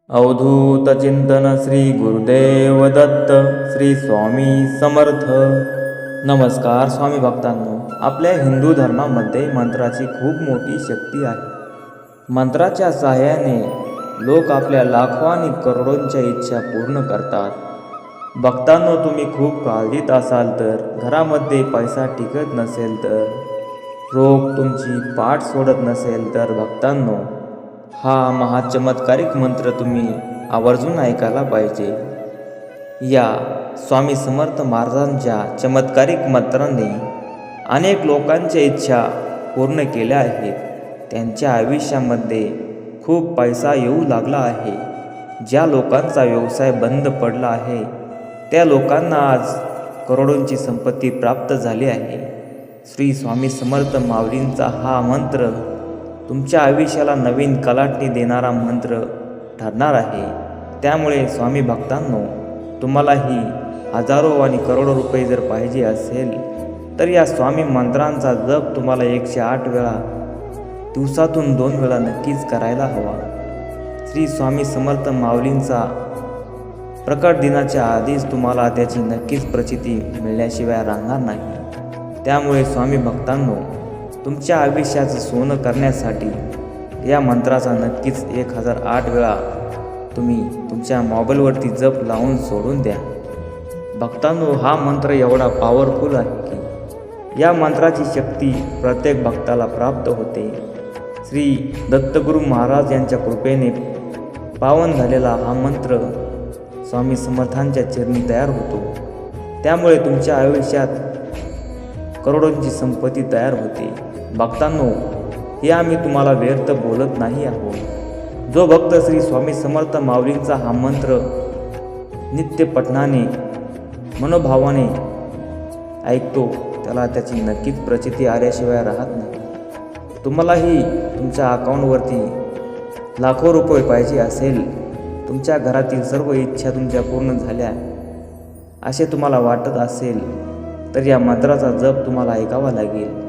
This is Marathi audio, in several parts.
अवधूत चिंतन श्री गुरुदेव दत्त श्री स्वामी समर्थ. नमस्कार स्वामी भक्तांनो, आपल्या हिंदू धर्मामध्ये मंत्राची खूप मोठी शक्ती आहे. मंत्राच्या सहाय्याने लोक आपल्या लाखो आणि करोडोंच्या इच्छा पूर्ण करतात. भक्तांनो, तुम्ही खूप काळजीत असाल तर, घरामध्ये पैसा टिकत नसेल तर, रोग तुमची पाठ सोडत नसेल तर, भक्तांनो, हा महाचमत्कारिक मंत्र तुम्ही आवर्जून ऐकायला पाहिजे. या स्वामी समर्थ महाराजांच्या चमत्कारिक मंत्राने अनेक लोकांच्या इच्छा पूर्ण केल्या आहेत. त्यांच्या आयुष्यामध्ये खूप पैसा येऊ लागला आहे. ज्या लोकांचा व्यवसाय बंद पडला आहे त्या लोकांना आज करोडोंची संपत्ती प्राप्त झाली आहे. श्री स्वामी समर्थ माऊलींचा हा मंत्र तुमच्या आयुष्याला नवीन कलाटणी देणारा मंत्र ठरणार आहे. त्यामुळे स्वामी भक्तांनो, तुम्हालाही हजारो आणि करोडो रुपये जर पाहिजे असेल तर या स्वामी मंत्रांचा जप तुम्हाला 108 वेळा दिवसातून 2 वेळा नक्कीच करायला हवा. श्री स्वामी समर्थ माऊलींचा प्रकट दिनाच्या आधीच तुम्हाला त्याची नक्कीच प्रचिती मिळण्याशिवाय राहणार नाही. त्यामुळे स्वामी भक्तांनो, तुमच्या आयुष्याचं सोनं करण्यासाठी या मंत्राचा नक्कीच 1008 वेळा तुम्ही तुमच्या मोबाईलवरती जप लावून सोडून द्या. भक्तांनो, हा मंत्र एवढा पॉवरफुल आहे की या मंत्राची शक्ती प्रत्येक भक्ताला प्राप्त होते. श्री दत्तगुरू महाराज यांच्या कृपेने पावन झालेला हा मंत्र स्वामी समर्थांच्या चरणी तयार होतो. त्यामुळे तुमच्या आयुष्यात करोडोंची संपत्ती तयार होते. भक्तांनो, हे आम्ही तुम्हाला व्यर्थ बोलत नाही आहोत. जो भक्त श्री स्वामी समर्थ माऊलींचा हा मंत्र नित्य पठणाने मनोभावाने ऐकतो त्याला त्याची नक्कीच प्रचिती आल्याशिवाय राहत नाही. तुम्हालाही तुमच्या अकाउंटवरती लाखो रुपये पाहिजे असेल, तुमच्या घरातील सर्व इच्छा तुमच्या पूर्ण झाल्या असे तुम्हाला वाटत असेल तर या मंत्राचा जप तुम्हाला ऐकावा लागेल.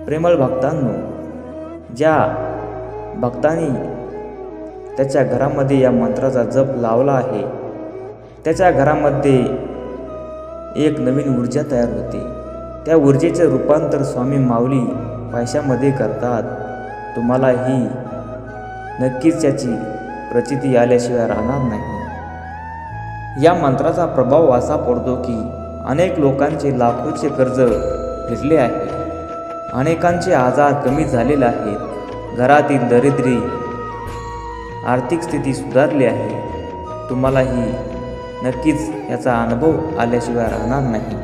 प्रेमळ भक्तांनो, ज्या भक्तांनी त्याच्या घरामध्ये या मंत्राचा जप लावला आहे त्याच्या घरामध्ये एक नवीन ऊर्जा तयार होते. त्या ऊर्जेचे रूपांतर स्वामी माऊली पैशामध्ये करतात. तुम्हालाही नक्कीच त्याची प्रचिती आल्याशिवाय राहणार नाही. या मंत्राचा प्रभाव असा पडतो की अनेक लोकांचे लाखोचे कर्ज फिरले आहे. अनेकांचे आजार कमी झालेले आहेत. घरातील दरिद्री आर्थिक स्थिती सुधारली आहे. तुम्हालाही नक्कीच याचा अनुभव आल्याशिवाय राहणार नाही.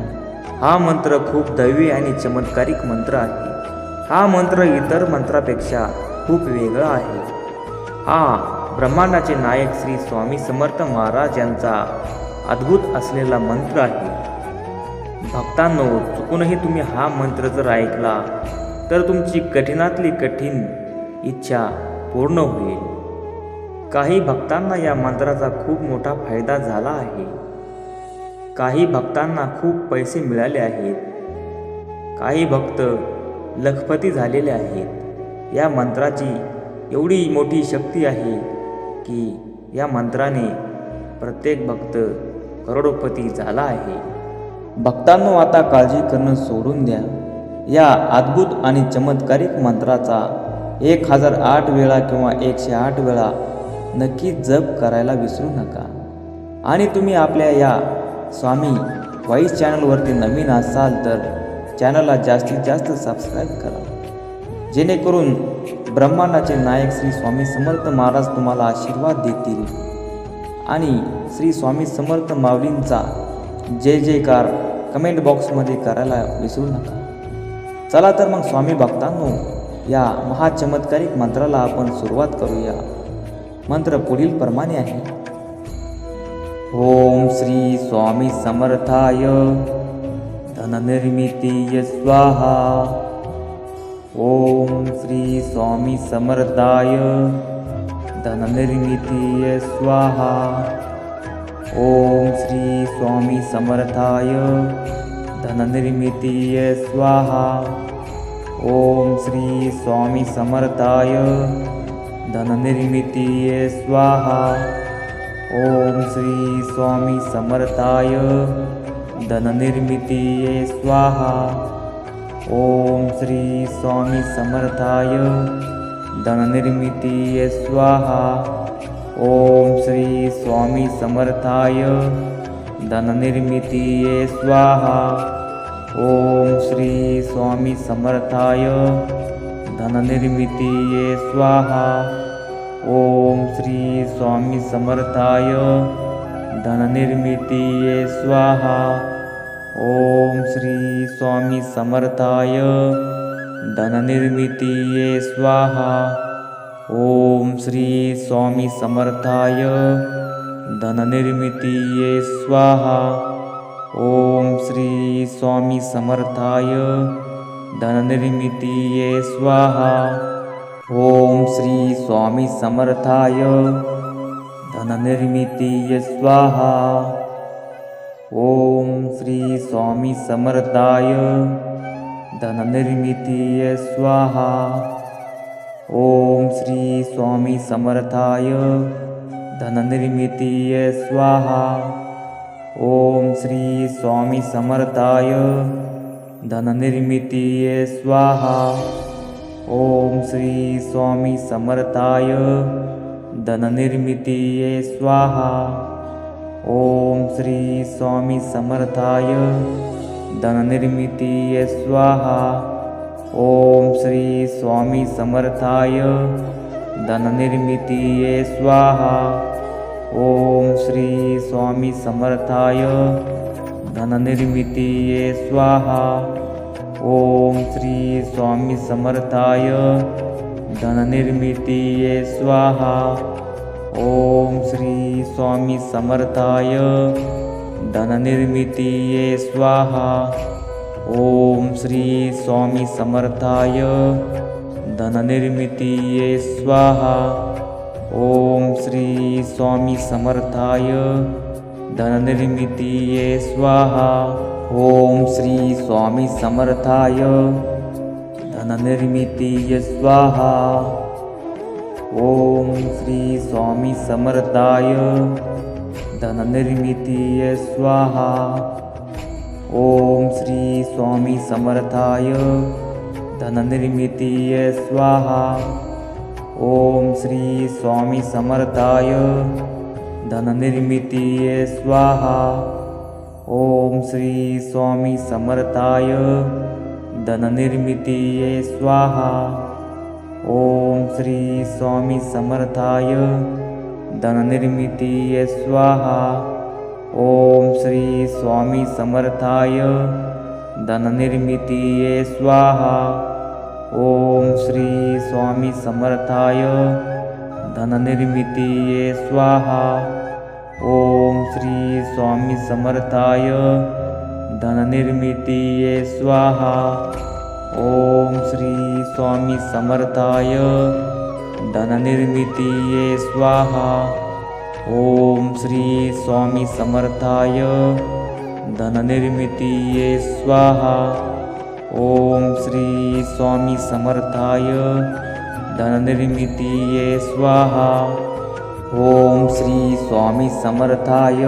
हा मंत्र खूप दैवी आणि चमत्कारिक मंत्र आहे. हा मंत्र इतर मंत्रापेक्षा खूप वेगळा आहे. हा ब्रह्मांडाचे नायक श्री स्वामी समर्थ महाराज यांचा अद्भुत असलेला मंत्र आहे. भक्तांनो, चुकूनही तुम्ही हा मंत्र जर ऐकला तर तुमची कठीणातली कठीण इच्छा पूर्ण होईल. काही भक्तांना या मंत्राचा खूप मोठा फायदा झाला आहे. काही भक्तांना खूप पैसे मिळाले आहेत. काही भक्त लखपती झालेले आहेत. या मंत्राची एवढी मोठी शक्ती आहे की या मंत्राने प्रत्येक भक्त करोडोपती झाला आहे. भक्तांनो, आता काळजी करणं सोडून द्या. या अद्भुत आणि चमत्कारिक मंत्राचा 1008 वेळा किंवा 108 वेळा नक्की जप करायला विसरू नका. आणि तुम्ही आपल्या या स्वामी व्हॉइस चॅनलवरती नवीन असाल तर चॅनलला जास्तीत जास्त सबस्क्राईब करा, जेणेकरून ब्रह्मांडाचे नायक श्री स्वामी समर्थ महाराज तुम्हाला आशीर्वाद देतील. आणि श्री स्वामी समर्थ माऊलींचा जय जयकार कमेंट बॉक्समध्ये करायला विसरू नका. चला तर मग स्वामी भक्तांनो, या महाचमत्कारिक मंत्राला आपण सुरुवात करूया. मंत्र पुढील प्रमाणे आहे. ओम श्री स्वामी समर्थाय धननिर्मितीय स्वाहा. ओम श्री स्वामी समर्थाय धननिर्मितीय स्वाहा. ओम श्री स्वामी समर्थाय धननिर्मितीय स्वाहा. ओम श्री स्वामी समर्थाय धननिर्मितीये स्वाहा। ओम श्री स्वामी समर्थाय धननिर्मितीये स्वाहा। ओम श्री स्वामी समर्थाय धननिर्मितीये स्वाहा। ओम श्री स्वामी समर्थाय धननिर्मितीये स्वाहा। ओम श्री स्वामी समर्थाय धननिर्मितीये स्वाहा। ओम श्री स्वामी समर्थाय धननिर्मितीये स्वाहा। ओम श्री स्वामी समर्थाय धननिर्मितीये स्वाहा। ओम श्री स्वामी समर्थाय धननिर्मितीये स्वाहा। ओम श्री स्वामी समर्थाय धननिर्मितीये स्वाहा। ओम श्री स्वामी समर्थाय धननिर्मितीये स्वाहा। ओम श्री स्वामी समर्थाय धननिर्मितीये स्वाहा। ओम श्री स्वामी समर्थाय धननिर्मितीये स्वाहा। ओम श्री स्वामी समर्थाय धननिर्मितीये स्वाहा। ओम श्री स्वामी समर्थाय धननिर्मितीये स्वाहा। ओम श्री स्वामी समर्थाय धननिर्मितीये स्वाहा। ओम श्री स्वामी समर्थाय धननिर्मितीये स्वाहा। ओम श्री स्वामी समर्थाय धननिर्मितीये स्वाहा। ओम श्री स्वामी समर्थाय धननिर्मितीये स्वाहा। ओम श्री स्वामी समर्थाय धननिर्मितीये स्वाहा। ओम श्री स्वामी समर्थाय धननिर्मितीये स्वाहा। ओम श्री स्वामी समर्थाय धननिर्मितीये स्वाहा। ओम श्री स्वामी समर्थाय धननिर्मितीये स्वाहा। ओम श्री स्वामी समर्थाय धननिर्मितीये स्वाहा। ओम श्री स्वामी समर्थाय धननिर्मितीये स्वाहा। ओम श्री स्वामी समर्थाय धननिर्मितीये स्वाहा। ओम श्री स्वामी समर्थाय धननिर्मितीये स्वाहा। ओम श्री स्वामी समर्थाय धननिर्मितीये स्वाहा। ओम श्री स्वामी समर्थाय धननिर्मितीये स्वाहा। ओम श्री स्वामी समर्थाय धननिर्मितीये स्वाहा। ओम श्री स्वामी समर्थाय धननिर्मितीये स्वाहा। ओम श्री स्वामी समर्थाय धननिर्मितीये स्वाहा। ओम श्री स्वामी समर्थाय धननिर्मितीये स्वाहा। ओम श्री स्वामी समर्थाय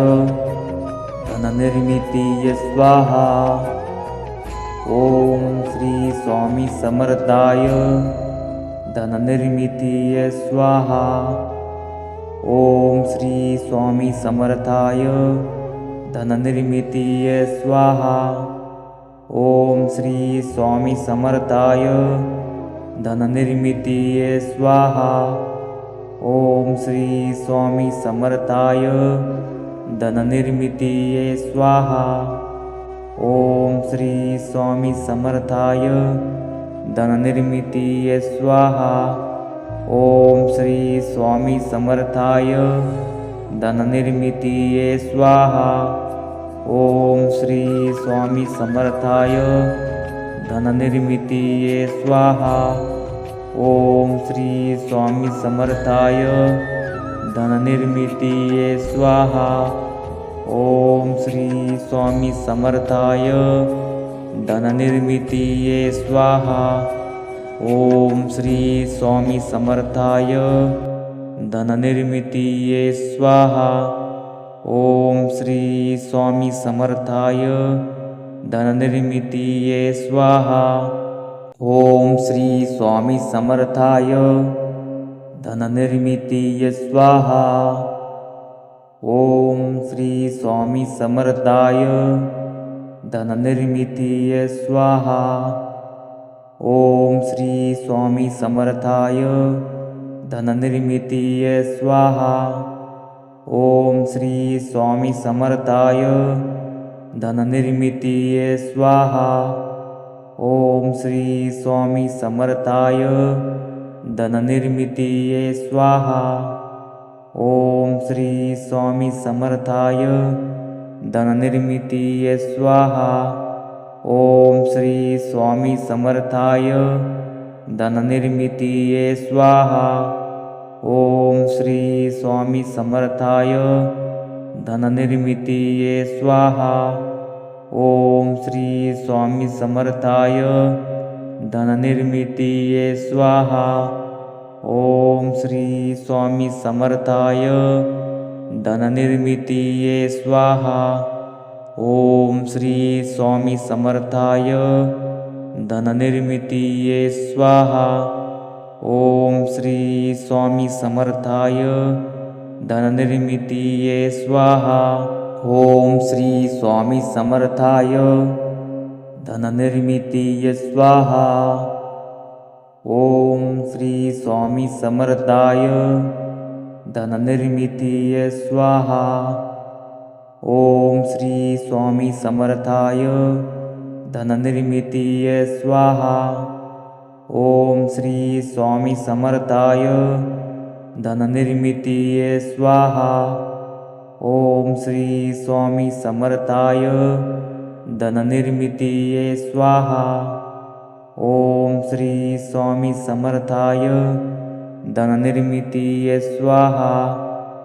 धननिर्मितीये स्वाहा। ओम श्री स्वामी समर्थाय धननिर्मितीये स्वाहा। ओम श्री स्वामी समर्थाय धननिर्मितीये स्वाहा। ओम श्री स्वामी समर्थाय धननिर्मितीये स्वाहा। ओम श्री स्वामी समर्थाय धननिर्मितीये स्वाहा। ओम श्री स्वामी समर्थाय धननिर्मितीये स्वाहा। ओम श्री स्वामी समर्थाय धननिर्मितीये स्वाहा। ओम श्री स्वामी समर्थाय धननिर्मितीये स्वाहा। ओम श्री स्वामी समर्थाय धननिर्मितीये स्वाहा। ओम श्री स्वामी समर्थाय धननिर्मितीये स्वाहा। ओम श्री स्वामी समर्थाय धननिर्मितीये स्वाहा। ओम श्री स्वामी समर्थाय धननिर्मितीये स्वाहा। ओम श्री स्वामी समर्थाय धननिर्मितीये स्वाहा। ओम श्री स्वामी समर्थाय धननिर्मितीये स्वाहा। ओम श्री स्वामी समर्थाय धननिर्मितीये स्वाहा। ओम श्री स्वामी समर्थाय धननिर्मितीये स्वाहा। ओम श्री स्वामी समर्थाय धननिर्मितीये स्वाहा। ओम श्री स्वामी समर्थाय धननिर्मितीये स्वाहा। ओम श्री स्वामी समर्थाय धननिर्मितीये स्वाहा। ओम श्री स्वामी समर्थाय धननिर्मितीये स्वाहा। ओम श्री स्वामी समर्थाय धननिर्मितीये स्वाहा। ओम श्री स्वामी समर्थाय धननिर्मितीये स्वाहा। ओम श्री स्वामी समर्थाय धननिर्मितीये स्वाहा। ओम श्री स्वामी समर्थाय धननिर्मितीये स्वाहा। ओम श्री स्वामी समर्थाय धननिर्मितीये स्वाहा। ओम श्री स्वामी समर्थाय धननिर्मितीये स्वाहा। ओम श्री स्वामी समर्थाय धननिर्मितीये स्वाहा। ओम श्री स्वामी समर्थाय धननिर्मितीये स्वाहा। ओम श्री स्वामी समर्थाय धननिर्मितीये स्वाहा। ओम श्री स्वामी समर्थाय धननिर्मितीये स्वाहा। ओम श्री स्वामी समर्थाय धननिर्मितीये स्वाहा।